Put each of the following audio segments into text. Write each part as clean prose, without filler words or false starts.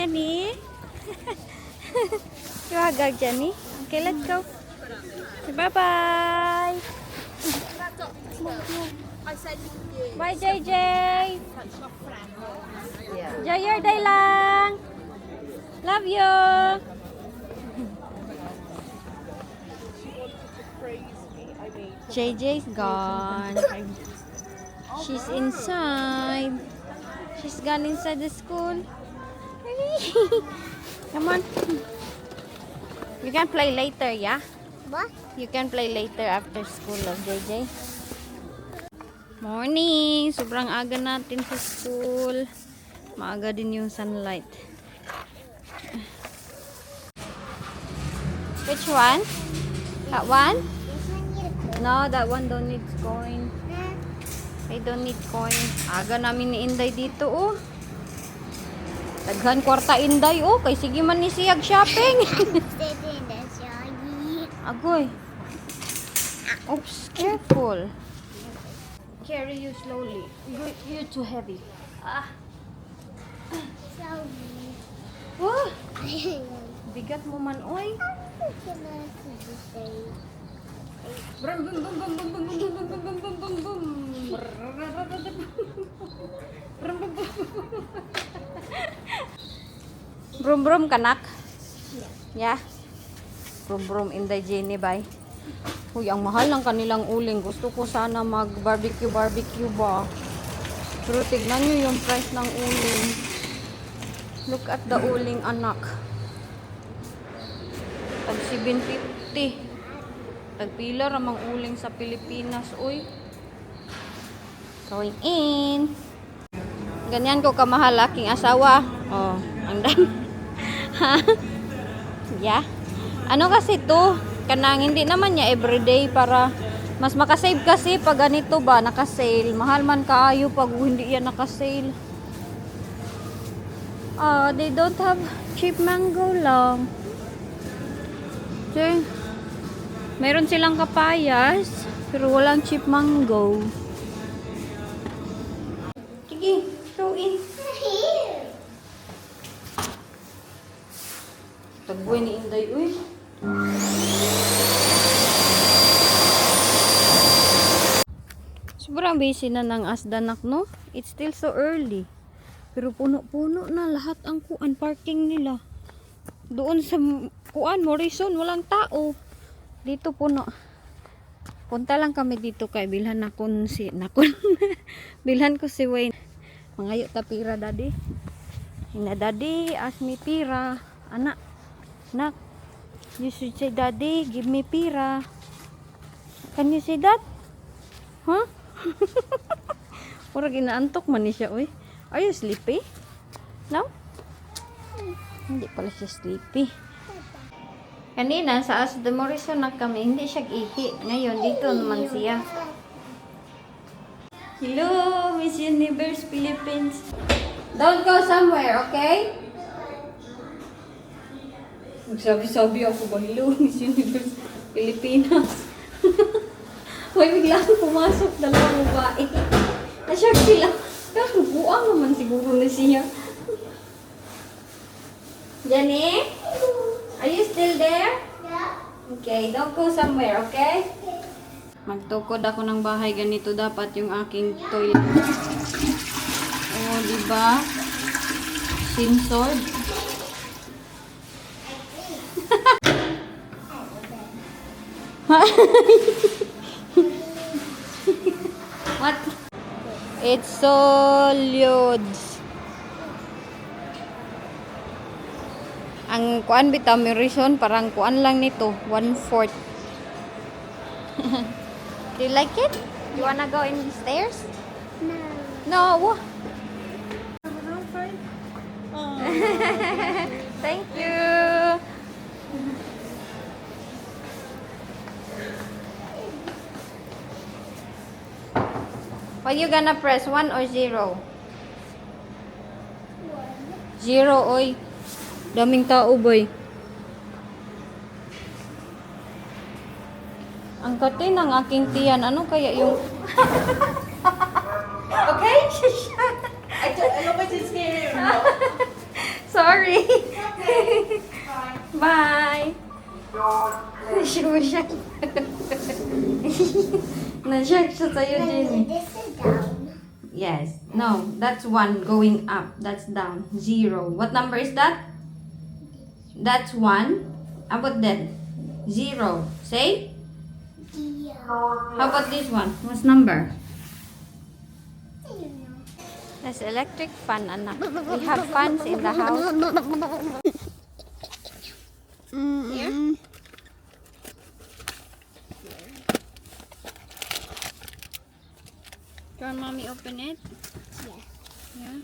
Jenny. You wanna go, Jenny? Okay, let's go. Bye-bye. Bye, JJ. Enjoy your day lang. Love you. JJ's gone. She's inside. She's gone inside the school. Come on. You can play later, yeah? What? You can play later after school, love JJ. Morning! Sobrang aga natin sa school. Maaga din yung sunlight. Which one? That one? No, that one don't need coin. I don't need coin. Aga namin ni Inday dito, oh. Daghan kwarta Inday, oh. Kay sige man ni siyag shopping. Agoy. Oops, careful. Carry you slowly. You're too heavy. Ah. Oh, bigat mo man, oy. Brum bum bum bum bum bum bum bum bum bum bum bum bum. Brum bum bum. Brum brum kanak. Yeah. Brum brum Inday Jenny bay. Uy, ang mahal ng kanilang uling. Gusto ko sana mag-barbecue ba. Pero tignan nyo yung price ng uling. Look at the uling, anak. Tag 750. Tagpila ramang uling sa Pilipinas, uy. Going in. Ganyan ko kamahal aking asawa. Oh, ang dami. Ha? Yeah. Ano kasi to? Kanang hindi naman niya everyday para mas makasave kasi pag ganito ba nakasale. Mahal man kaayo pag hindi yan nakasale. They don't have cheap mango lang. Okay. Meron silang kapayas, pero walang cheap mango. Sige, throw in. Tagboy ni Inday, uy. Sobrang busy na ng Asdanak, no? It's still so early. Pero puno-puno na lahat ang kuan parking nila. Doon sa kuan Morrison, walang tao. Dito puno. Punta lang kami dito kay bilhan bilhan ko si Wayne. Mangayo ta pira daddy. Ina daddy, ask me pira. Anak. You should say daddy, give me pira. Can you say that? Huh? Pura ginaantok man ni siya, uy. Are you sleepy? No? Hindi pala siya sleepy. Kanina, sa Asda Morrison na kami, hindi siya ihi. Ngayon, dito naman siya. Hello, Miss Universe Philippines. Don't go somewhere, okay? Magsabi-sabi ako ba, hello, Miss Universe Pilipinas. Huwag bigla pumasok, dalawang babae. Na-shock sila. Pero buang naman siguro na siya. Jenny? Are you still there? Yeah. Okay, don't go somewhere, okay? Magtukod ako ng bahay, ganito dapat yung aking toilet. Oh, diba? Sinsored. What? It's so loads. Ang kuan bitaw Morrison parang kuan lang nito, 1/4. Do you like it? You wanna go in the stairs? No. No. Thank you. What you gonna press? 1 or 0? 0, oy. Daming tao, boy. Ang kati ng aking tiyan. Ano kaya yung... Okay? I know what is here. Sorry. Sorry. Bye. Shock. Na-shock siya sa'yo, Jenny. This is down. Yes. No, that's 1 going up. That's down. 0. What number is that? That's 1. How about that? 0. Say? Yeah. How about this one? What's number? I don't know. That's electric fan, anak. We have fans in the house. Here. Can mommy open it? Yeah. Yeah.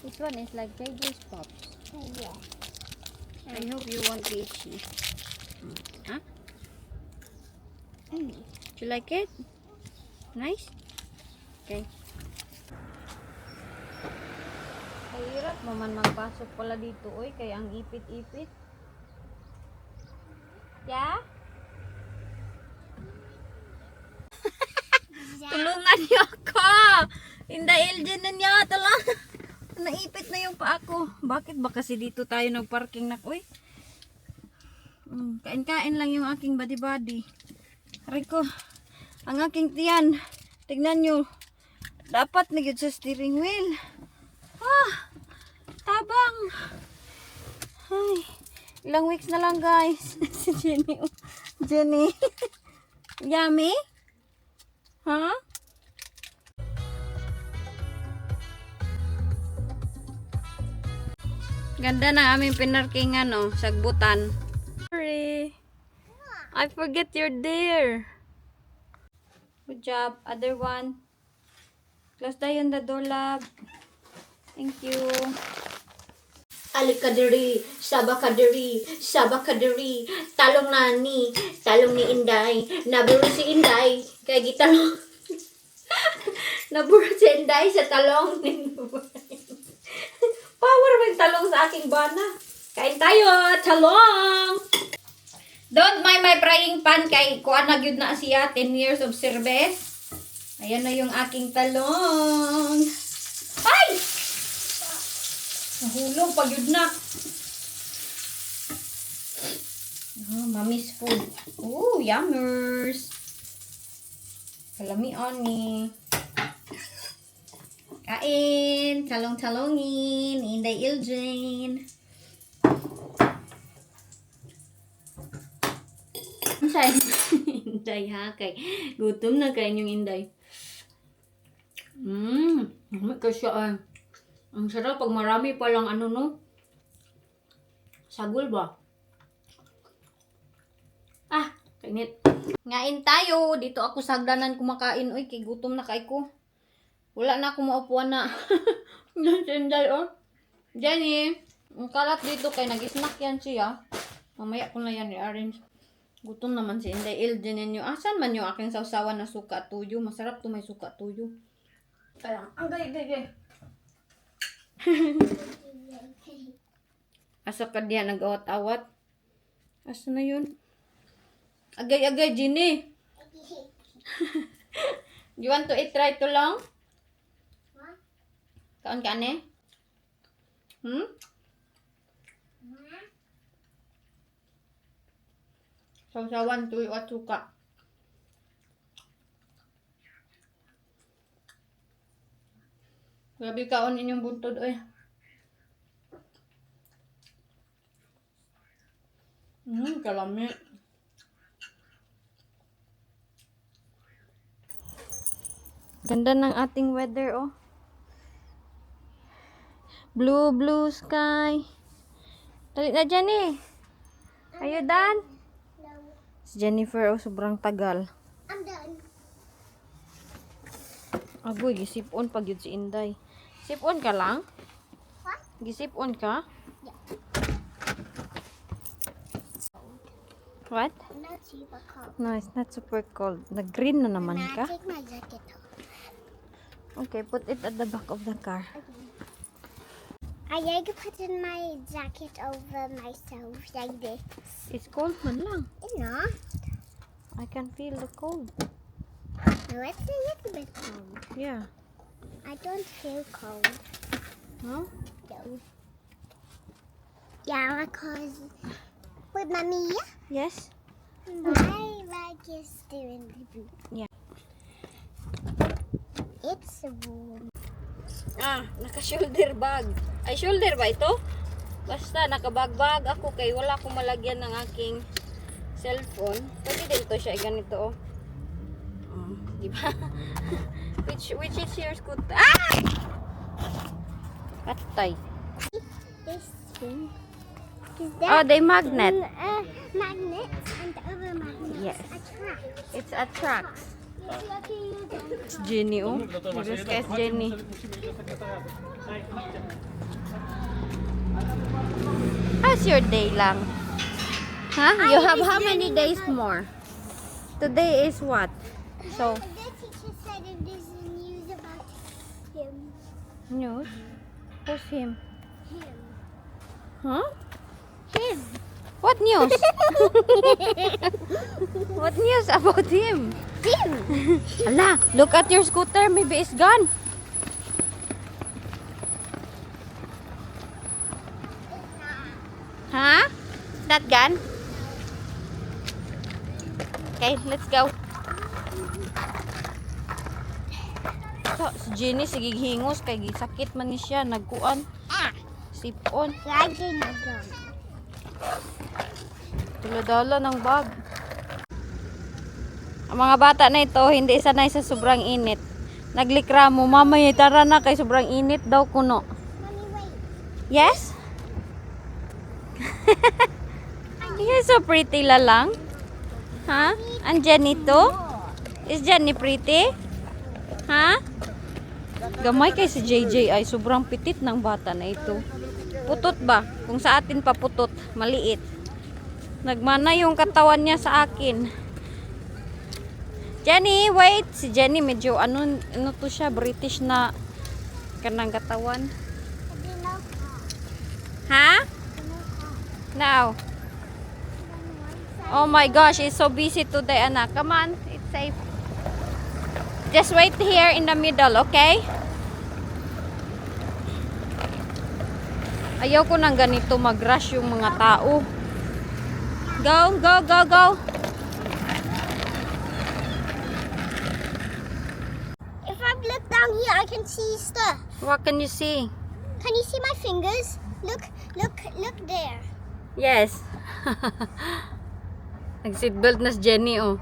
This one is like JJ's Pops. Yeah. I hope you won't be itchy. Huh? Do you like it? Nice? Okay. Mahirap mo man magpasok pala dito, oy, kaya ang ipit-ipit. Yeah? Tulungan niyo ako! Hindi, Elgin na niya. Tulungan. Naipit na yung paa ko. Bakit ba kasi dito tayo nagparking na, uy? Kain-kain lang yung aking body-body. Aray ko, ang aking tiyan. Tignan nyo. Dapat na yun sa steering wheel. Tabang. Ay, ilang weeks na lang, guys. Si Jenny. Jenny. Yummy? Huh? Ganda ng aming pinarkingan, no? Sagbutan. Sorry. I forget you're there. Good job. Other one. Close tayo the door, love. Thank you. Alikadiri, sabakadiri, sabakadiri, talong nani, talong ni Inday, naburo si Inday, kaya gitalong. Naburo si Inday sa talong ni Power may talong sa aking bana. Kain tayo, talong! Don't mind my frying pan kay kuha na gyud na siya 10 years of service. Ayan na yung aking talong. Ay! Nahulog pag yun na. Oh, mommy's food. Ooh, yummers. Kalamian ni. Kain. Talong-talongin. Inday Iljane. Say, Inday ha. Kay, gutom na kayo yung Inday. Kasi ang sarap pag marami pa lang ano no. Sagol ba? Kainit. Ngain tayo. Dito ako sa hagdanan kumakain. Uy, kay gutom na kay ko. Wala na akong maupuan na. Nandiyan oh. Jenny, ang kalat dito kay nag-snack yan siya. Mamaya ko na yan i-arrange. Gutom naman si Inday Iljane ninyo. Asan man yung aking sausawan na suka at tuyo? Masarap to may suka at tuyo. Kaya, ang gay. Asa ka diyan nag-awat-awat? Asa na yun? Agay-agay, Ginny. You want to eat right to long? What? Kaon ka ne? Sausawan, tuyo at suka. Grabe kaon inyong buntod, oy. Kalami. Ganda ng ating weather, oh. Blue sky. Dali na, Jenny. Are you done? No, Si Jennifer, oh, sobrang tagal. I'm done. Agoy, gisipon pag yun si Inday. Sipon ka lang? What? Gisipon ka? Yeah. What? Not super cold. No, it's not super cold. Nag-green na naman Now ka. take my jacket off. Okay, put it at the back of the car. I like putting my jacket over myself like this. It's cold man lang. It's not. I can feel the cold. No, it's a little bit cold. Yeah. I don't feel cold. No? No. Yeah, because with mommy, Yes? my bag is still in the boot. Yeah. It's warm. Naka-shoulder bag. Ay, shoulder ba ito? Basta, nakabagbag ako kay wala akong malagyan ng aking cellphone. Pwede din to siya, ganito, oh. Di ba? which is your scooter? Atay. This thing. Is Oh, that they magnet. magnet and the other magnet? Yes. A track. It's a truck. It's Jenny, oh. This guy is Jenny. How's your day lang? Huh? You have how many days more? Today is what? So, The teacher said if there's news about him. news? Who's him? Him. Huh? Him. What news? What news about him? Him. Ala, look at your scooter. Maybe it's gone. Huh? That gone? Okay, let's go. So, si Jenny sige hingos kay gisakit man ni siya nagkuan sipon. Lagi na doon. Tuladala ng bag. Ang mga bata na ito hindi sanay sa sobrang init. Naglikramo, mamaya tara na kay sobrang init daw kuno. Mommy, wait. Yes? You're so pretty lalang. Ha? And Jenny to? Is Jenny pretty? Ha? Gamay kay si JJ ay sobrang pitit ng bata na ito. Putot ba? Kung sa atin pa putot, maliit. Nagmana yung katawan niya sa akin. Jenny, wait! Si Jenny medyo ano to siya, British na kanang katawan. Ha? Now. Oh my gosh, it's so busy today, anak. Come on, it's safe. Just wait here in the middle, okay? Ayaw ko nang ganito mag-rush yung mga tao. Go, go, go, go. If I look down here, I can see stuff. What can you see? Can you see my fingers? Look there. Yes. Nag-seatbelt na si Jenny, oh.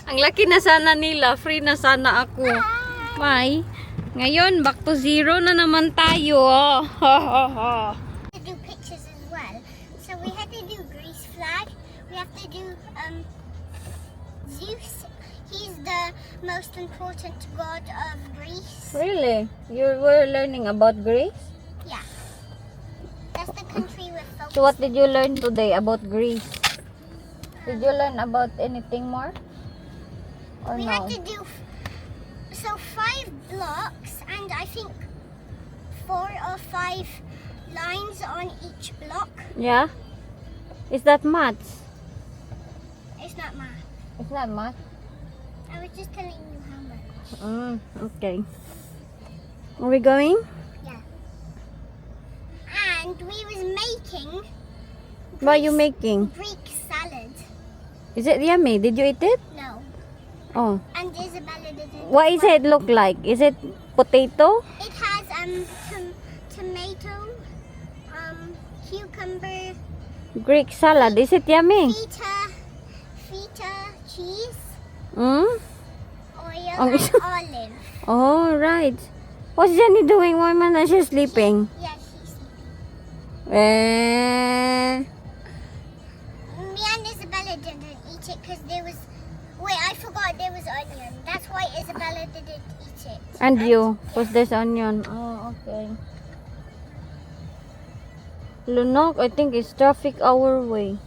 Ang laki na sana nila. Free na sana ako. May. Ngayon, back to zero na naman tayo. To do pictures as well. So we had to do Greece flag. We have to do Zeus. He's the most important god of Greece. Really? You were learning about Greece? Yeah. That's the country we're focused. So what did you learn today about Greece? Did you learn about anything more? Or We no? had to do 5 blocks and I think 4 or 5 lines on each block. Yeah? Is that maths? It's not math. It's not math? I was just telling you how much. Okay. Are we going? Yeah. And we was making What are you making? Greek salad. Is it yummy? Did you eat it? No. Oh. And Isabella didn't. What is it look like? Is it potato? It has tomato, cucumber, Greek salad. Is it yummy? feta, cheese, Hmm? oil, Oh. and olive. Oh, right. What's Jenny doing? Why man is she sleeping? Yeah, she's Eh. Me and Isabella didn't eat it because there was. Wait, I forgot there was onion. That's why Isabella didn't eat it. And you? Because there's onion. Oh, okay. Lunok, I think it's traffic our way.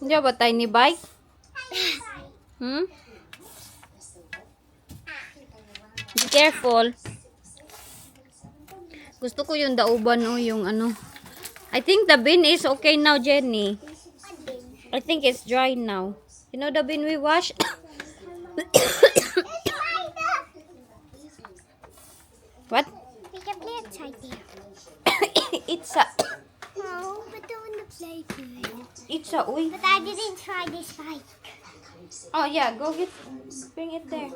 Hindi ba tiny bike? Hmm? Be careful. Gusto ko yung dauban o yung ano. I think the bin is okay now, Jenny. I think it's dry now. You know the bin we wash? can try this bike. Oh yeah, go get, bring it there.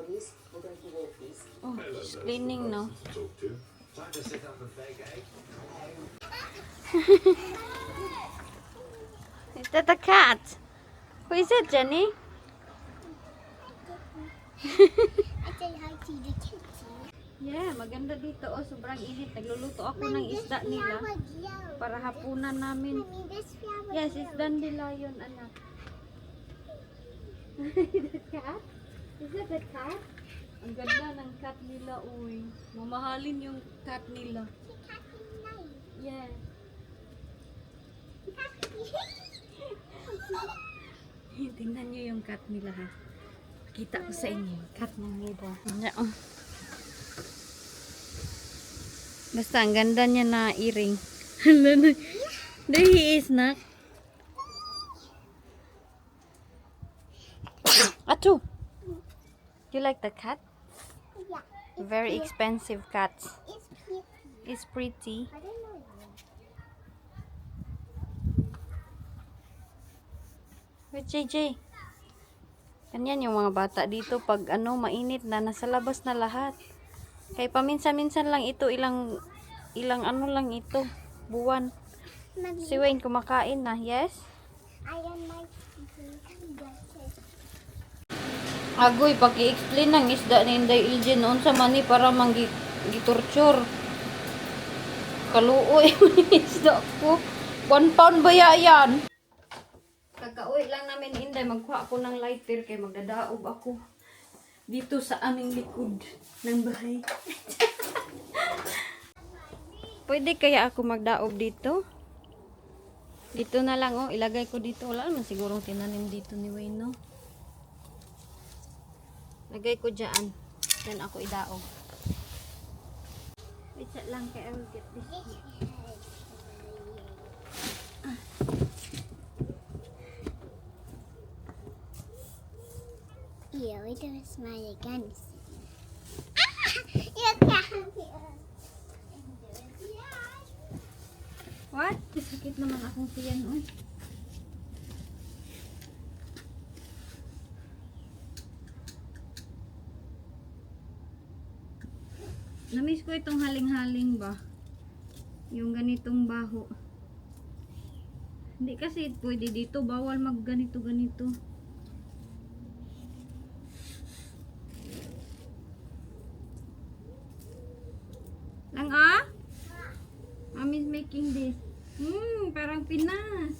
Oh, she's cleaning now. Is that a cat? Who is it, Jenny? I say hi to the kitty. Yeah, maganda dito. Oh, sobrang init. Nagluluto ako ng isda nila para hapunan namin. Mommy, this flower Yes, it's dandelion, anak. The cat? Is that the cat? Ang ganda ng cat nila, uy. Mamahalin yung cat nila. Yeah. Tingnan nyo yung cat nila, ha. Kita ko sa inyo. Cat ng nila. Oh. Basta ang ganda niya na earring. There he is, nak. Atu! You like the cat? Yeah, Very expensive cat. it's cute. It's pretty. I don't know. Wait, JJ. Ganyan yung mga bata dito pag ano, mainit na, nasa labas na lahat. Kaya paminsan-minsan lang ito, ilang ano lang ito, buwan. Mommy, Si Wayne kumakain na, yes? I don't like glasses. Agoy, pag i-explain ng isda ni Inday Ilje noon sa mani para gitorture. Kaluoy yung isda ko. 1 pound ba yan? Kagauwi lang namin, Inday, magkuha ako ng lighter kay magdadaob ako dito sa aming likod ng bahay. Pwede kaya ako magdaob dito? Dito na lang, oh. Ilagay ko dito. Wala naman sigurong tinanim dito ni Wayne, no? Lagay ko dyan. Then ako idaob. Wait lang kaya I will get this. Yeah, we do a smiley again. You can't. What? Sakit naman akong tiyan, oh. Namiss ko itong haling-haling ba? Yung ganitong baho. Hindi kasi pwede dito. Bawal mag ganito-ganito. Lang ah? Mommy's making this. Parang Pinas.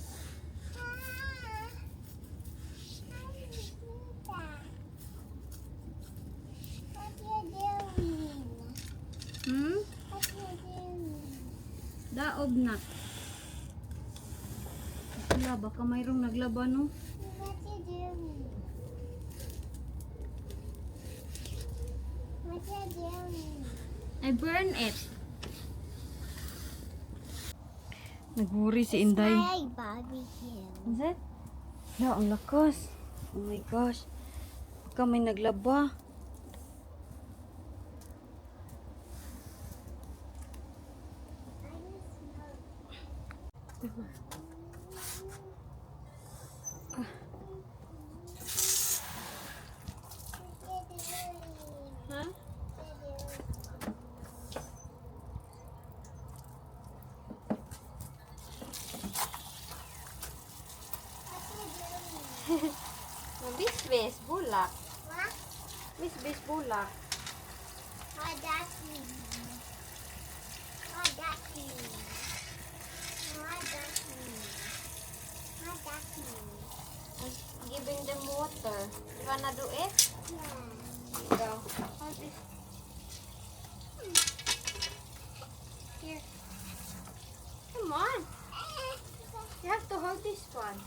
Daob na. Wala, baka mayroong naglaban, no? I burn it. Nagwuri si Inday. My barbecue. Is it? No, ang lakas. Oh my gosh. Baka may naglaba. Huh? Bis-bis, bulak. What? Bis-bis, bulak. What that mean? What that mean? What that mean? What that mean? Giving them water. You wanna do it? Yeah. Go. Hold this. Here. Come on. You have to hold this one.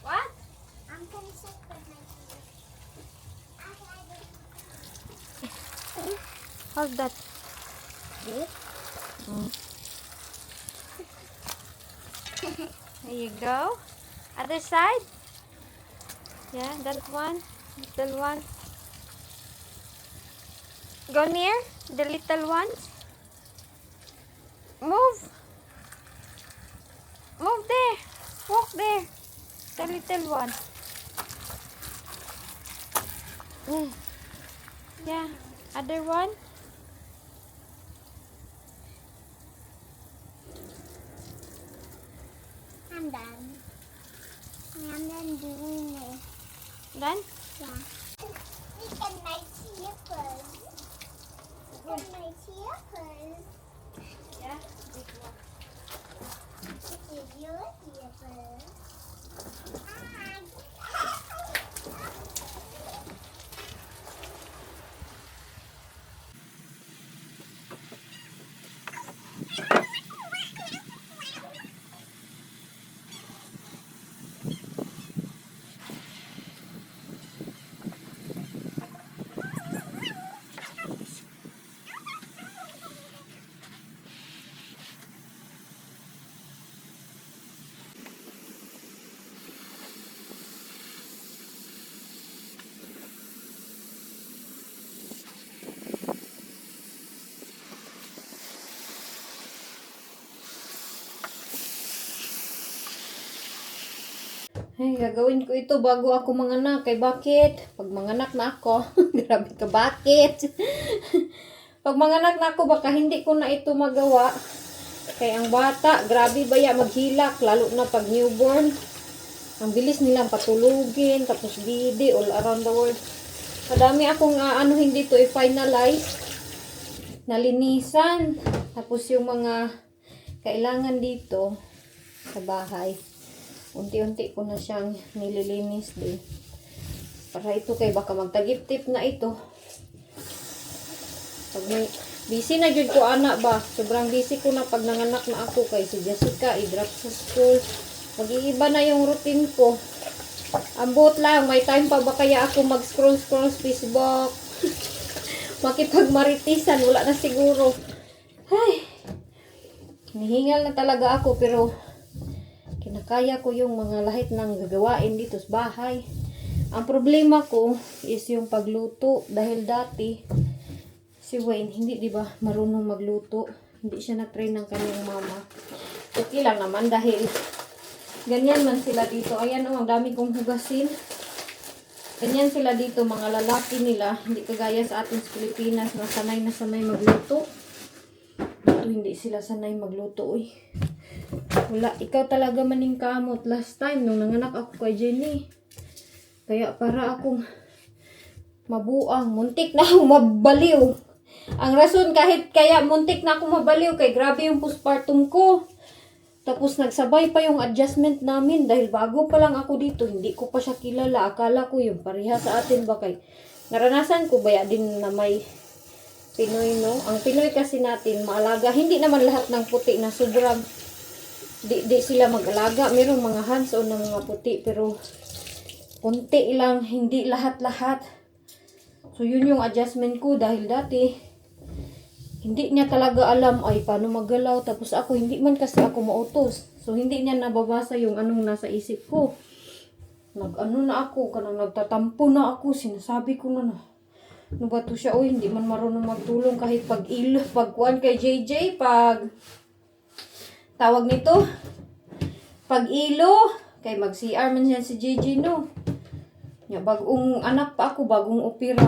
What? I'm gonna sit with my Hold that. There you go. Other side. Yeah, that one. Little one. Go near the little ones. Move. Move there. Walk there. The little one. Yeah. Other one. I'm done. I'm done doing this. Done? Yeah. Look at my slippers. Look at my slippers. Yeah. This is your slippers. Ay, gagawin ko ito bago ako manganak. Kay bakit? Pag manganak na ako, grabe ka, bakit? Pag manganak na ako, baka hindi ko na ito magawa. Kay ang bata, grabe baya maghilak, lalo na pag newborn. Ang bilis nilang patulugin, tapos bidi, all around the world. Madami akong hindi to i-finalize. Nalinisan. Tapos yung mga kailangan dito sa bahay. Unti-unti ko na siyang nililinis din. Para ito kay baka magtagip-tip na ito. Pag busy na jud ko ana ba. Sobrang busy ko na pag nanganak na ako kay si Jessica i-drop sa school. Mag-iiba na yung routine ko. Ambot lang, may time pa ba kaya ako mag-scroll sa Facebook? Makipagmaritisan, wala na siguro. Ay, hinihingal na talaga ako pero kinakaya ko yung mga lahit ng gagawain dito sa bahay. Ang problema ko is yung pagluto dahil dati si Wayne hindi di ba marunong magluto. Hindi siya na-train ng kanyang mama. Okay lang naman dahil ganyan man sila dito. Ayan ang dami kong hugasin. Ganyan sila dito mga lalaki nila. Hindi kagaya sa atin sa Pilipinas na sanay magluto. Dito hindi sila sanay magluto. Uy. Wala, ikaw talaga maning kamot. Last time, nung nanganak ako kay Jenny. Kaya para akong mabuang. Muntik na akong mabaliw. Ang rason kahit kaya muntik na akong mabaliw kay grabe yung postpartum ko. Tapos nagsabay pa yung adjustment namin dahil bago pa lang ako dito. Hindi ko pa siya kilala. Akala ko yung pareha sa atin ba kay naranasan ko baya din na may Pinoy, no? Ang Pinoy kasi natin maalaga. Hindi naman lahat ng puti na sobrang di sila mag-alaga. Merong mga hands-on ng mga puti pero konti lang, hindi lahat-lahat. So yun yung adjustment ko dahil dati hindi niya talaga alam ay paano maggalaw. Tapos ako, hindi man kasi ako mautos. So hindi niya nababasa yung anong nasa isip ko. Nag-ano na ako, kanang nagtatampo na ako. Sinasabi ko na ano ba to siya? Uy, hindi man marunong magtulong kahit pagkuhan kay JJ, pag tawag nito, pag ilo, kay mag-CR man yan si JJ, no? Bagong anak pa ako, bagong opera.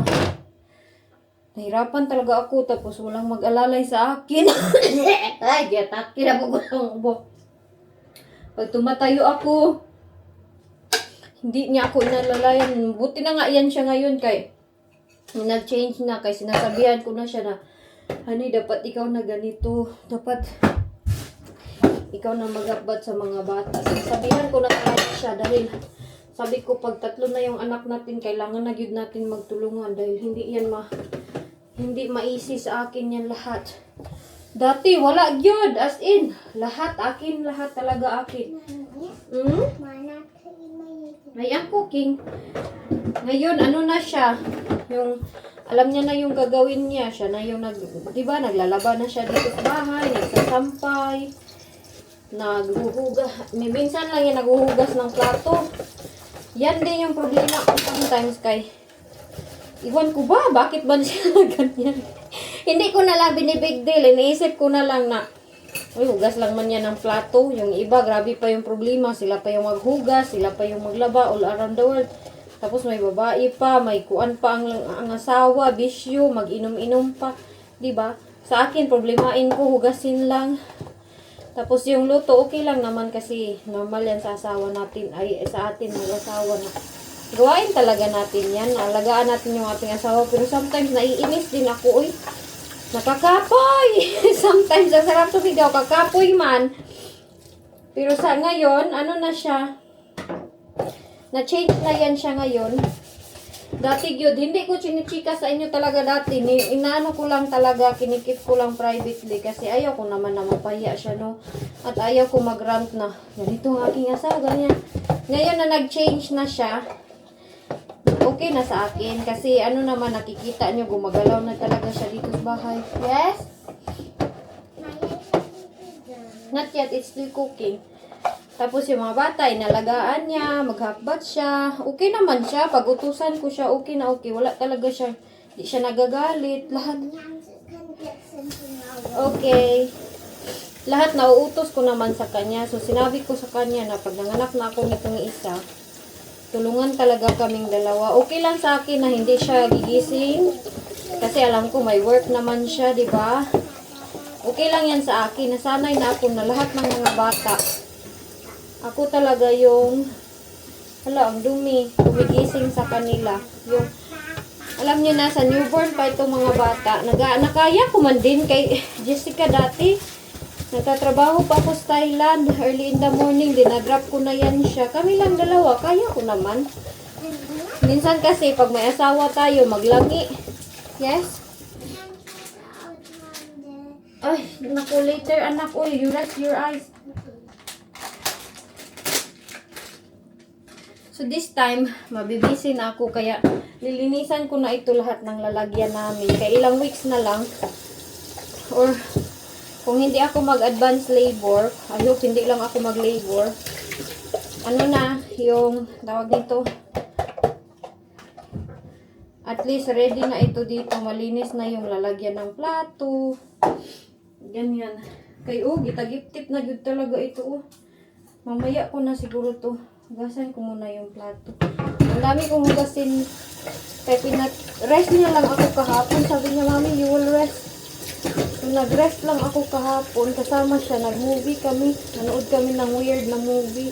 Nahirapan talaga ako, tapos walang mag-alalay sa akin. Ay, giyatak, kinabugulang ubo. Pag tumatayo ako, hindi niya ako inalalayan. Buti na nga yan siya ngayon, kay nag-change na, kay sinasabihan ko na siya na, honey, dapat ikaw na ganito. Dapat ikaw na mag-abat sa mga bata. Sinasabihan ko na talaga siya dahil sabi ko, pag tatlo na yung anak natin, kailangan na yun natin magtulungan dahil hindi maisi sa akin yan lahat. Dati, wala yun. As in, lahat akin, lahat talaga akin. Ayan, cooking. Ngayon, ano na siya? Yung, alam niya na yung gagawin niya. Siya na yung, diba, naglalaba na siya dito sa bahay, nagsasampay, naghuhugas. Minsan lang yan, naghuhugas ng plato. Yan din yung problema ko sometimes kay iwan ko ba? Bakit ba siya ganyan? Hindi ko na lang binibig deal. Iniisip ko na lang na Uy, hugas lang man yan ng plato. Yung iba, grabe pa yung problema. Sila pa yung maghugas, sila pa yung maglaba all around the world. Tapos may babae pa, may kuan pa ang asawa, bisyo, mag-inom-inom pa. 'Di ba? Sa akin, problemain ko, hugasin lang. Tapos yung luto, okay lang naman kasi normal yan sa asawa natin. Ay, sa atin, mag-asawa na. Gawain talaga natin yan. Alagaan natin yung ating asawa. Pero sometimes, naiinis din ako. Uy, nakakapoy! Sometimes, ang sarap sumigaw, kakapoy man. Pero sa ngayon, ano na siya? Na-change na yan siya ngayon. Dati yun, hindi ko chinichika sa inyo talaga dati. Inaano ko lang talaga, kinikip ko lang privately. Kasi ayaw ko naman na mapahiya siya, no? At ayaw ko mag-rant na, ganito ang aking asawa, ganyan. Ngayon na nag-change na siya, okay na sa akin. Kasi ano naman, nakikita nyo, gumagalaw na talaga siya dito sa bahay. Yes? Not yet, it's still cooking. Tapos yung mga bata, inalagaan niya, maghakbat siya. Okay naman siya. Pag utusan ko siya, okay na okay. Wala talaga siya. Di siya nagagalit. Lahat. Okay. Lahat nauutos ko naman sa kanya. So, sinabi ko sa kanya na pag nanganak na ako nitong isa, tulungan talaga kaming dalawa. Okay lang sa akin na hindi siya gigising. Kasi alam ko may work naman siya, di ba? Okay lang yan sa akin. Nasanay na ako na lahat ng mga bata. Ako talaga yung, ang dumi, gumigising sa kanila. Yung, alam niyo na, sa newborn pa itong mga bata. Nakaya ko man din kay Jessica dati. Nagtatrabaho pa ako sa Thailand. Early in the morning, dinadrop ko na yan siya. Kami lang dalawa, kaya ko naman. Minsan kasi, pag may asawa tayo, maglangi. Yes? Ay, naku, later anak. Uy, you rest your eyes. So this time, mabibisi na ako kaya lilinisan ko na ito lahat ng lalagyan namin. Kaya ilang weeks na lang. Or kung hindi ako mag-advance labor, I hope hindi lang ako mag-labor. Ano na, yung tawag nito. At least ready na ito dito. Malinis na yung lalagyan ng plato. Ganyan. Kaya gitagip-tip na yun talaga ito. Mamaya ko na siguro to. Hugasan ko muna yung plato. Ang dami kong hugasin. Kaya rest na lang ako kahapon. Sabi niya, Mami, you will rest. So, nag-rest lang ako kahapon. Kasama siya. Nag-movie kami. Nanood kami ng weird na movie.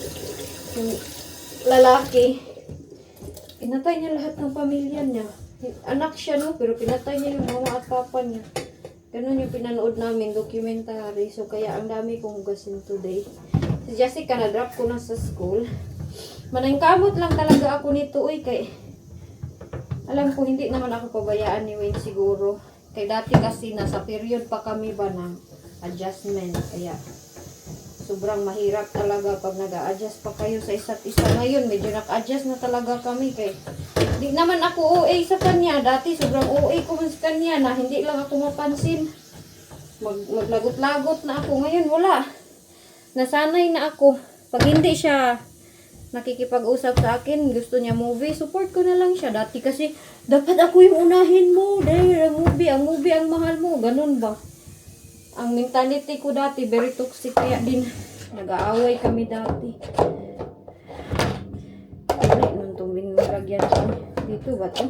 Yung lalaki. Pinatay niya lahat ng pamilya niya. Anak siya, no? Pero pinatay niya yung mama at papa niya. Ganun yung pinanood namin. Documentary. So, kaya ang dami kong hugasin today. Si Jessica, na-drop ko na sa school. Manangkamot lang talaga ako nito, kay alam ko hindi naman ako pabayaan ni Wayne siguro. Kay dati kasi nasa period pa kami ba ng adjustment. Kaya sobrang mahirap talaga pag nag-a-adjust pa kayo sa isa't isa. Ngayon, medyo nag-adjust na talaga kami. Kay di naman ako OA sa kanya. Dati sobrang OA ko sa kanya na hindi lang ako mapansin. Maglagot-lagot na ako. Ngayon, wala. Nasanay na ako. Pag hindi siya nakikipag-usap sa akin, gusto niya movie, support ko na lang siya. Dati kasi, dapat ako yung unahin mo. Dahil ang movie ang mahal mo. Ganun ba? Ang mentality ko dati, very toxic. Kaya din, nag-aaway kami dati. Mali man itong binulagyan ko. Dito ba ito?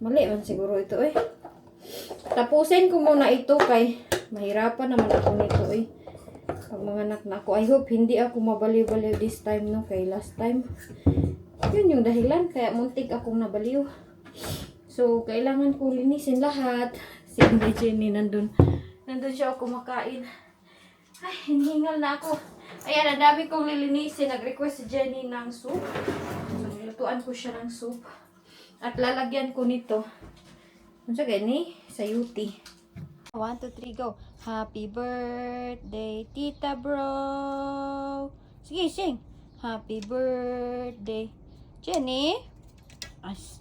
Mali man siguro ito Tapusin ko muna ito kay mahirapan naman ako nito Pag mga anak na ako, I hope hindi ako mabaliw-baliw this time, no? Kay last time. Yun yung dahilan, kaya muntik akong nabaliw. So, kailangan kong linisin lahat. Si Jenny nandun siya kumakain. Ay, hinihingal na ako. Ayan, ang dami kong lilinisin. Nag-request si Jenny ng soup. So, nilutuan ko siya ng soup. At lalagyan ko nito. Ano siya gani? Sayuti. 1, 2, 3, go. Happy birthday, Tita Bro. Sige, sing. Happy birthday. Jenny? As,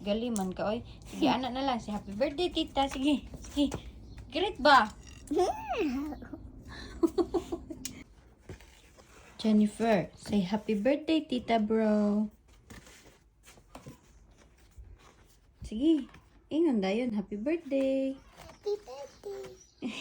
galiman ka, Sige, anak na lang. Si happy birthday, Tita. Sige, sige. Great ba? Jennifer, say happy birthday, Tita Bro. Sige, ingon dayon. Happy birthday. Happy birthday.